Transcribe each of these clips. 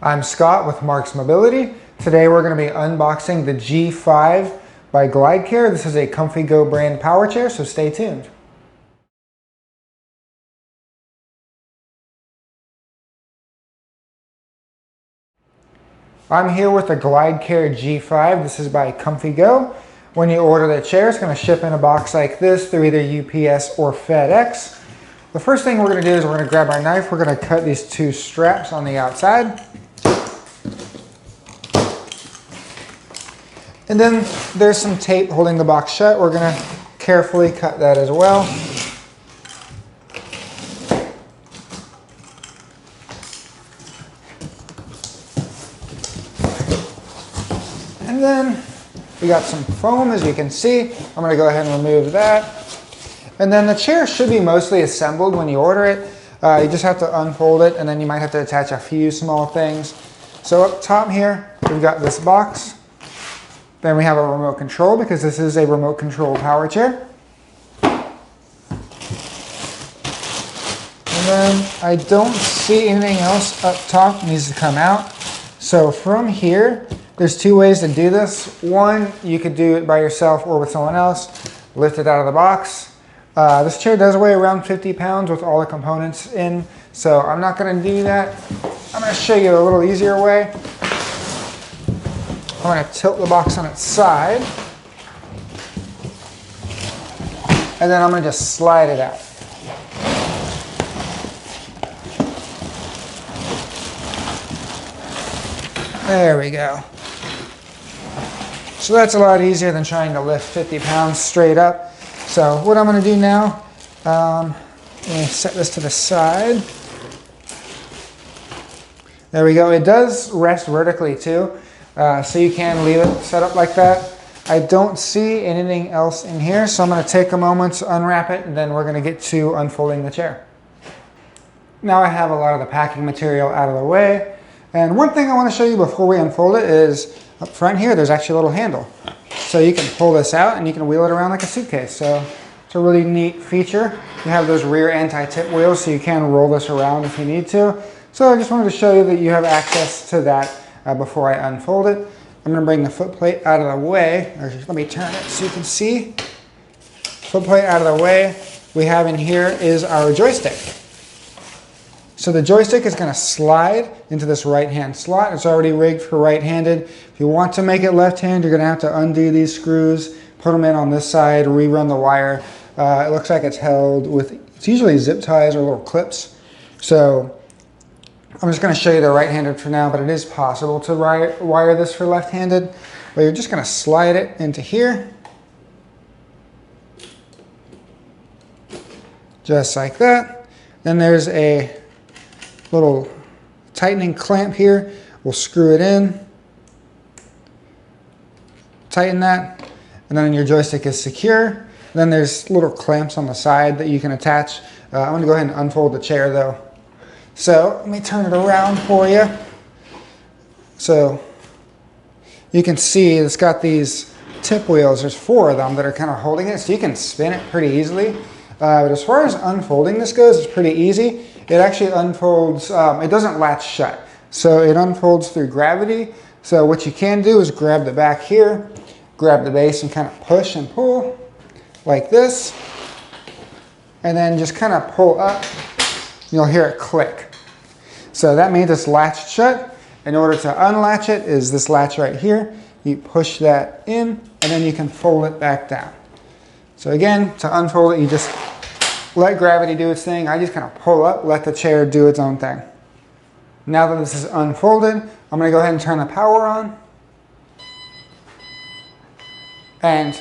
I'm Scott with Marcs Mobility. Today we're going to be unboxing the G5 by GlideCare. This is a Comfy Go brand power chair, so stay tuned. I'm here with the GlideCare G5. This is by Comfy Go. When you order the chair, it's going to ship in a box like this through either UPS or FedEx. The first thing we're going to do is we're going to grab our knife. We're going to cut these two straps on the outside. And then there's some tape holding the box shut. We're going to carefully cut that as well. And then we got some foam, as you can see. I'm going to go ahead and remove that. And then the chair should be mostly assembled when you order it. You just have to unfold it, and then you might have to attach a few small things. So up top here, we've got this box. Then we have a remote control, because this is a remote control power chair. And then I don't see anything else up top that needs to come out. So from here, there's two ways to do this. One, you could do it by yourself or with someone else. Lift it out of the box. This chair does weigh around 50 pounds with all the components in, so I'm not going to do that. I'm going to show you a little easier way. I'm going to tilt the box on its side, and then I'm going to just slide it out. There we go. So that's a lot easier than trying to lift 50 pounds straight up. So what I'm going to do now, let me set this to the side. There we go. It does rest vertically too. So you can leave it set up like that. I don't see anything else in here, so I'm going to take a moment to unwrap it, and then we're going to get to unfolding the chair. Now I have a lot of the packing material out of the way, and one thing I want to show you before we unfold it is up front here there's actually a little handle. So you can pull this out and you can wheel it around like a suitcase. So it's a really neat feature. You have those rear anti-tip wheels, so you can roll this around if you need to. So I just wanted to show you that you have access to that before I unfold it. I'm going to bring the foot plate out of the way. Or let me turn it so you can see. Foot plate out of the way. We have in here is our joystick. So the joystick is going to slide into this right-hand slot. It's already rigged for right-handed. If you want to make it left-handed, you're going to have to undo these screws, put them in on this side, rerun the wire. It looks like it's held with, it's usually zip ties or little clips. So I'm just going to show you the right-handed for now, but it is possible to wire this for left-handed. But you're just going to slide it into here. Just like that. Then there's a little tightening clamp here. We'll screw it in. Tighten that. And then your joystick is secure. Then there's little clamps on the side that you can attach. I'm going to go ahead and unfold the chair though. So let me turn it around for you. So you can see it's got these tip wheels. There's 4 of them that are kind of holding it, so you can spin it pretty easily. But as far as unfolding this goes, it's pretty easy. It actually unfolds, it doesn't latch shut. So it unfolds through gravity. So what you can do is grab the back here, grab the base and kind of push and pull like this. And then just kind of pull up. You'll hear it click. So that means it's latched shut. In order to unlatch it is this latch right here. You push that in and then you can fold it back down. So again, to unfold it, you just let gravity do its thing. I just kind of pull up, let the chair do its own thing. Now that this is unfolded, I'm going to go ahead and turn the power on. And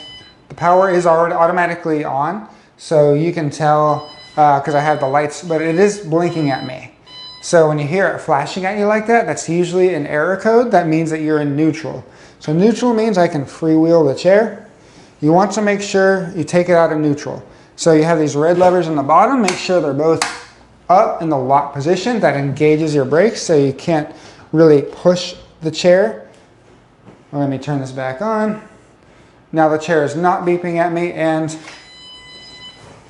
the power is already automatically on. So you can tell, because I have the lights, but it is blinking at me. So when you hear it flashing at you like that, that's usually an error code. That means that you're in neutral. So neutral means I can freewheel the chair. You want to make sure you take it out of neutral. So you have these red levers on the bottom. Make sure they're both up in the lock position. That engages your brakes so you can't really push the chair. Let me turn this back on. Now the chair is not beeping at me and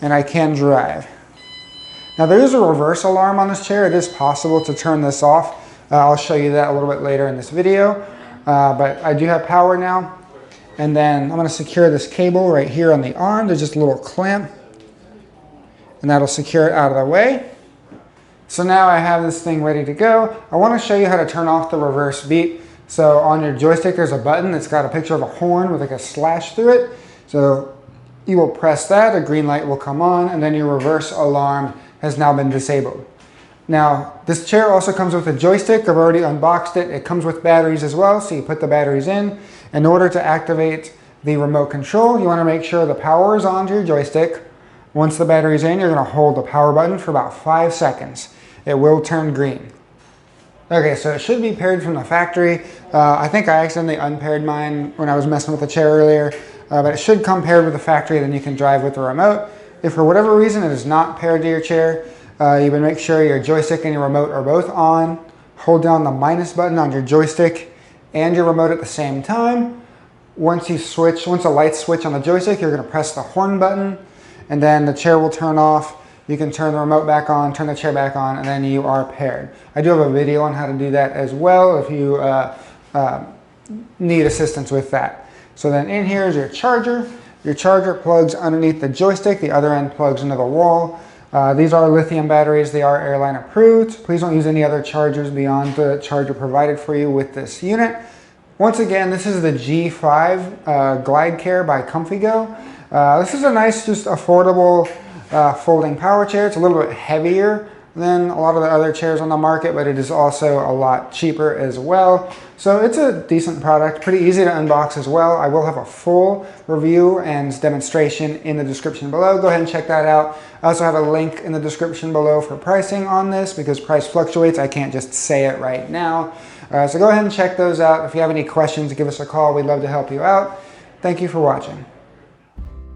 I can drive. Now there is a reverse alarm on this chair. It is possible to turn this off. I'll show you that a little bit later in this video. But I do have power now. And then I'm going to secure this cable right here on the arm. There's just a little clamp. And that'll secure it out of the way. So now I have this thing ready to go. I want to show you how to turn off the reverse beep. So on your joystick, there's a button that's got a picture of a horn with like a slash through it. So you will press that, a green light will come on, and then your reverse alarm has now been disabled. Now, this chair also comes with a joystick. I've already unboxed it. It comes with batteries as well, so you put the batteries in. In order to activate the remote control, you want to make sure the power is on to your joystick. Once the battery's in, you're going to hold the power button for about 5 seconds. It will turn green. Okay, so it should be paired from the factory. I think I accidentally unpaired mine when I was messing with the chair earlier, but it should come paired with the factory, then you can drive with the remote. If for whatever reason it is not paired to your chair, you would make sure your joystick and your remote are both on. Hold down the minus button on your joystick and your remote at the same time. Once a light switch on the joystick, you're going to press the horn button, and then the chair will turn off. You can turn the remote back on, turn the chair back on, and then you are paired. I do have a video on how to do that as well if you need assistance with that. So then in here is your charger. Your charger plugs underneath the joystick. The other end plugs into the wall. These are lithium batteries. They are airline approved. Please don't use any other chargers beyond the charger provided for you with this unit. Once again, this is the G5 Glide Care by ComfyGo. This is a nice, just affordable folding power chair. It's a little bit heavier than a lot of the other chairs on the market, but it is also a lot cheaper as well. So it's a decent product, pretty easy to unbox as well. I will have a full review and demonstration in the description below. Go ahead and check that out. I also have a link in the description below for pricing on this because price fluctuates. I can't just say it right now. So go ahead and check those out. If you have any questions, give us a call. We'd love to help you out. Thank you for watching.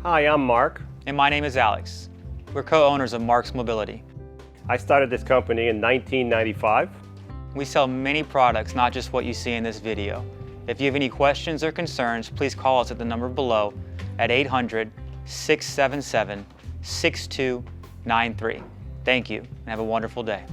Hi, I'm Marc. And my name is Alex. We're co-owners of Marcs Mobility. I started this company in 1995. We sell many products, not just what you see in this video. If you have any questions or concerns, please call us at the number below at 800-677-6293. Thank you, and have a wonderful day.